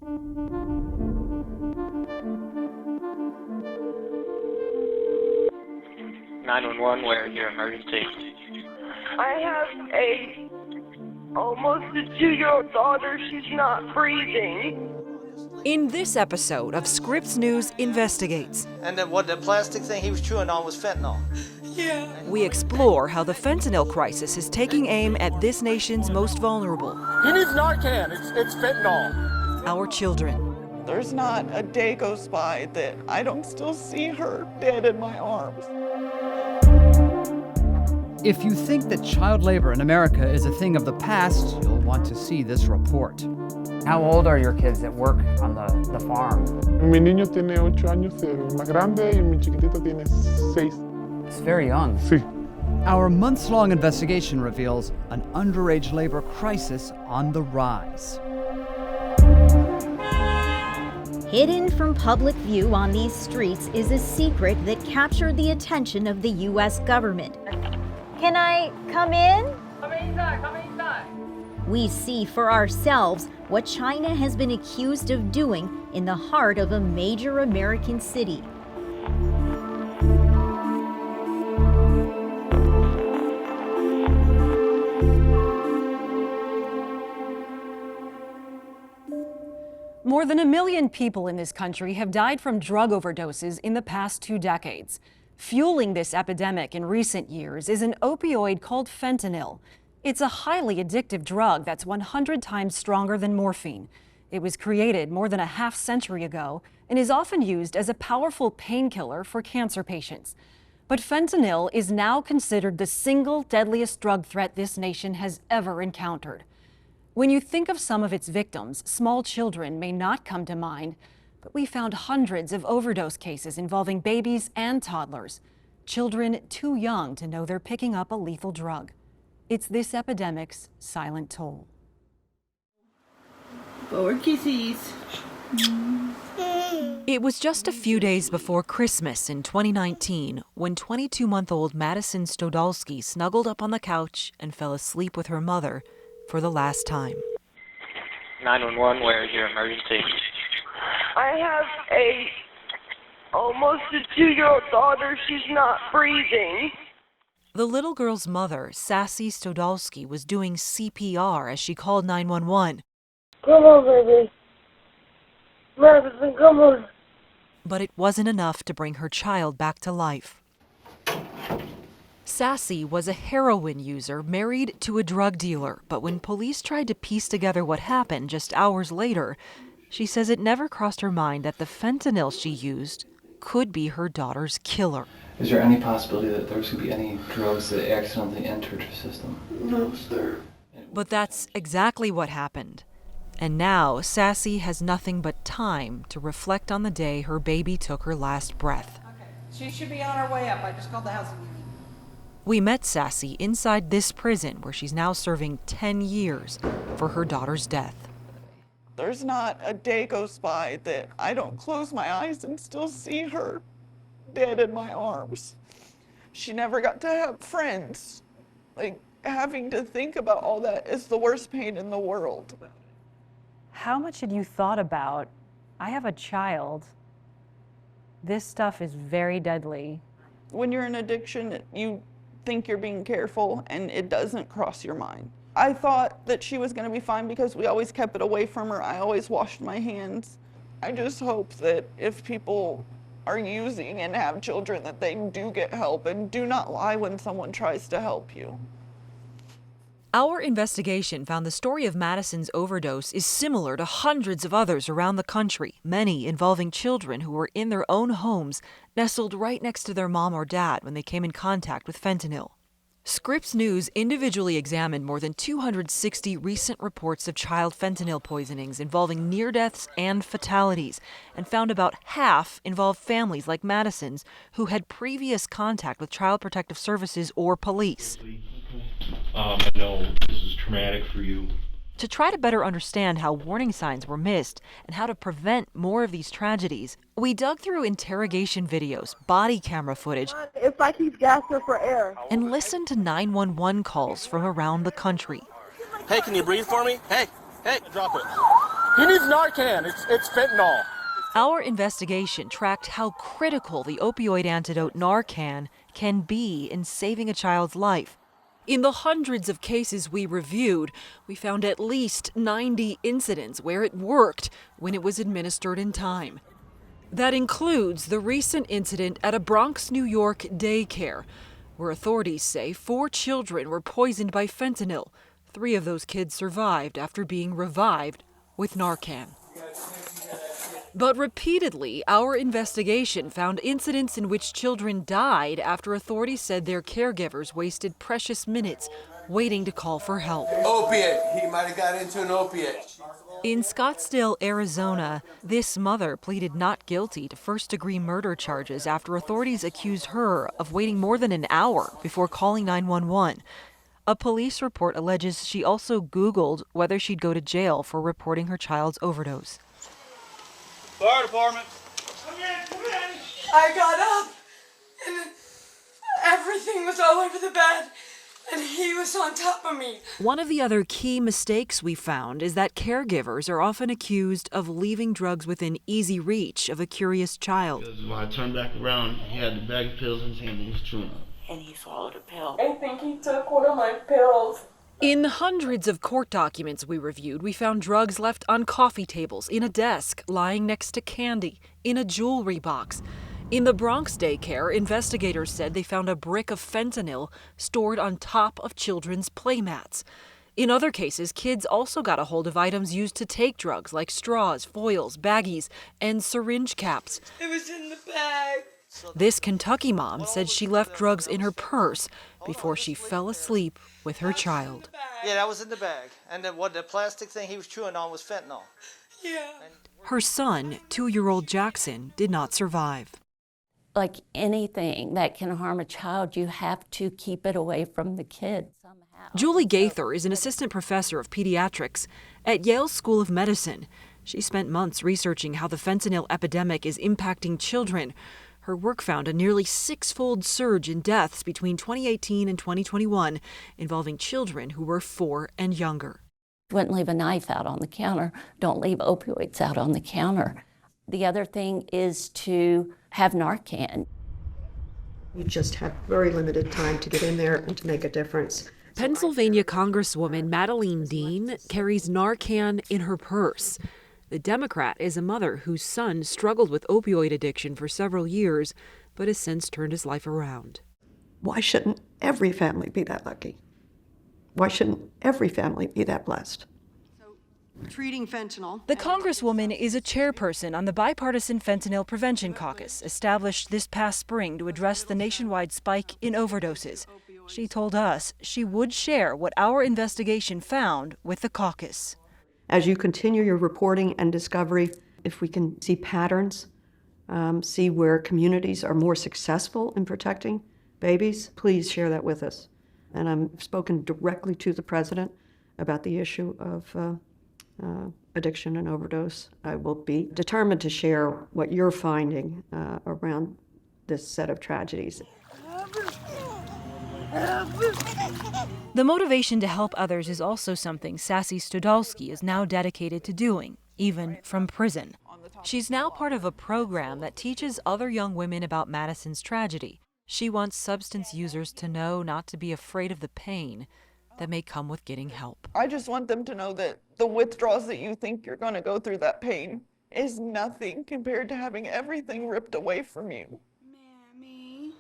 911, where is your emergency? I have a almost a 2-year-old daughter. She's not breathing. In this episode of Scripps News Investigates, And then the plastic thing he was chewing on was fentanyl. Yeah. We explore how the fentanyl crisis is taking aim at this nation's most vulnerable. He needs Narcan. It's fentanyl. Our children. There's not a day goes by that I don't still see her dead in my arms. If you think that child labor in America is a thing of the past, you'll want to see this report. How old are your kids that work on the farm? Mi niño tiene 8 años, el más grande, y mi chiquitita tiene 6. It's very young. Sí. Our months-long investigation reveals an underage labor crisis on the rise. Hidden from public view on these streets is a secret that captured the attention of the U.S. government. Can I come in? Come inside, come inside. We see for ourselves what China has been accused of doing in the heart of a major American city. More than 1 million people in this country have died from drug overdoses in the past 2 decades. Fueling this epidemic in recent years is an opioid called fentanyl. It's a highly addictive drug that's 100 times stronger than morphine. It was created more than a half-century ago and is often used as a powerful painkiller for cancer patients. But fentanyl is now considered the single deadliest drug threat this nation has ever encountered. When you think of some of its victims, small children may not come to mind, but we found hundreds of overdose cases involving babies and toddlers, children too young to know they're picking up a lethal drug. It's this epidemic's silent toll. Forward kisses. It was just a few days before Christmas in 2019 when 22-month-old Madison Stodolsky snuggled up on the couch and fell asleep with her mother for the last time. 911, where is your emergency? I have a almost a 2-year-old daughter. She's not breathing. The little girl's mother, Sassy Stodolsky, was doing CPR as she called 911. Come on, baby. Madison, come on. But it wasn't enough to bring her child back to life. Sassy was a heroin user married to a drug dealer, but when police tried to piece together what happened just hours later, she says it never crossed her mind that the fentanyl she used could be her daughter's killer. Is there any possibility that there could be any drugs that accidentally entered her system? No, sir. But that's exactly what happened. And now Sassy has nothing but time to reflect on the day her baby took her last breath. Okay, she should be on her way up. I just called the house. We met Sassy inside this prison where she's now serving 10 years for her daughter's death. There's not a day goes by that I don't close my eyes and still see her dead in my arms. She never got to have friends. Like, having to think about all that is the worst pain in the world. How much had you thought about, I have a child, this stuff is very deadly? When you're in addiction, you think you're being careful and it doesn't cross your mind. I thought that she was going to be fine because we always kept it away from her. I always washed my hands. I just hope that if people are using and have children that they do get help and do not lie when someone tries to help you. Our investigation found the story of Madison's overdose is similar to hundreds of others around the country, many involving children who were in their own homes, nestled right next to their mom or dad when they came in contact with fentanyl. Scripps News individually examined more than 260 recent reports of child fentanyl poisonings involving near deaths and fatalities, and found about half involved families like Madison's who had previous contact with Child Protective Services or police. I know this is traumatic for you. To try to better understand how warning signs were missed and how to prevent more of these tragedies, we dug through interrogation videos, body camera footage, If I keep gasping for air. and listened to 911 calls from around the country. Hey, can you breathe for me? Hey, drop it. He needs Narcan. It's fentanyl. Our investigation tracked how critical the opioid antidote Narcan can be in saving a child's life. In the hundreds of cases we reviewed, we found at least 90 incidents where it worked when it was administered in time. That includes the recent incident at a Bronx, New York daycare, where authorities say 4 children were poisoned by fentanyl. 3 of those kids survived after being revived with Narcan. But repeatedly, our investigation found incidents in which children died after authorities said their caregivers wasted precious minutes waiting to call for help. Opiate. He might have got into an opiate. In Scottsdale, Arizona, this mother pleaded not guilty to first-degree murder charges after authorities accused her of waiting more than an hour before calling 911. A police report alleges she also Googled whether she'd go to jail for reporting her child's overdose. Fire department. Come in. I got up and everything was all over the bed and he was on top of me. One of the other key mistakes we found is that caregivers are often accused of leaving drugs within easy reach of a curious child. When I turned back around, he had the bag of pills in his hand and he was chewing up. And he swallowed a pill. I think he took one of my pills. In hundreds of court documents we reviewed, we found drugs left on coffee tables, in a desk, lying next to candy, in a jewelry box. In the Bronx daycare, investigators said they found a brick of fentanyl stored on top of children's playmats. In other cases, kids also got a hold of items used to take drugs, like straws, foils, baggies, and syringe caps. It was in the bag. This Kentucky mom said she left drugs in her purse before she fell asleep with her child. Yeah, that was in the bag. And the plastic thing he was chewing on was fentanyl. Yeah. Her son, 2-year-old Jackson, did not survive. Like anything that can harm a child, you have to keep it away from the kid somehow. Julie Gaither is an assistant professor of pediatrics at Yale School of Medicine. She spent months researching how the fentanyl epidemic is impacting children. Her work found a nearly 6-fold surge in deaths between 2018 and 2021 involving children who were 4 and younger. Wouldn't leave a knife out on the counter. Don't leave opioids out on the counter. The other thing is to have Narcan. You just have very limited time to get in there and to make a difference. Pennsylvania Congresswoman Madeleine Dean carries Narcan in her purse. The Democrat is a mother whose son struggled with opioid addiction for several years, but has since turned his life around. Why shouldn't every family be that lucky? Why shouldn't every family be that blessed? Treating fentanyl. The Congresswoman is a chairperson on the Bipartisan Fentanyl Prevention Caucus, established this past spring to address the nationwide spike in overdoses. She told us she would share what our investigation found with the caucus. As you continue your reporting and discovery, if we can see patterns, see where communities are more successful in protecting babies, please share that with us. And I've spoken directly to the president about the issue of addiction and overdose. I will be determined to share what you're finding around this set of tragedies. The motivation to help others is also something Sassy Studalski is now dedicated to doing, even from prison. She's now part of a program that teaches other young women about Madison's tragedy. She wants substance users to know not to be afraid of the pain that may come with getting help. I just want them to know that the withdrawals that you think you're going to go through, that pain, is nothing compared to having everything ripped away from you. Mammy.